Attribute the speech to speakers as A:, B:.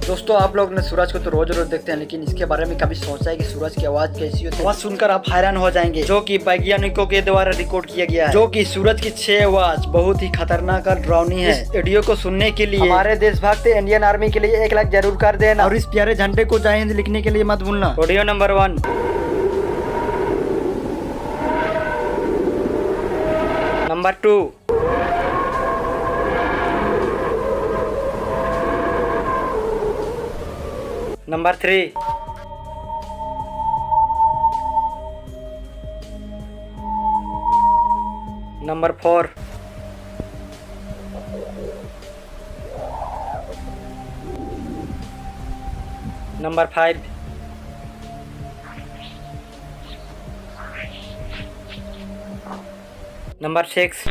A: दोस्तों आप लोग ने सूरज को तो रोज रोज देखते हैं, लेकिन इसके बारे में कभी सोचा है कि सूरज की आवाज कैसी होती है? आवाज सुनकर आप हैरान हो जाएंगे, जो कि वैज्ञानिकों के द्वारा रिकॉर्ड किया गया है, जो कि सूरज की 6 आवाज बहुत ही खतरनाक और डरावनी है। इस ऑडियो को सुनने के लिए हमारे देशभक्त इंडियन आर्मी के लिए 1 लाख जरूर कर देना और इस प्यारे झंडे को जय हिंद लिखने के लिए मत भूलना। Audio number 1। Number 2। Number 3। Number 4। Number 5। Number 6।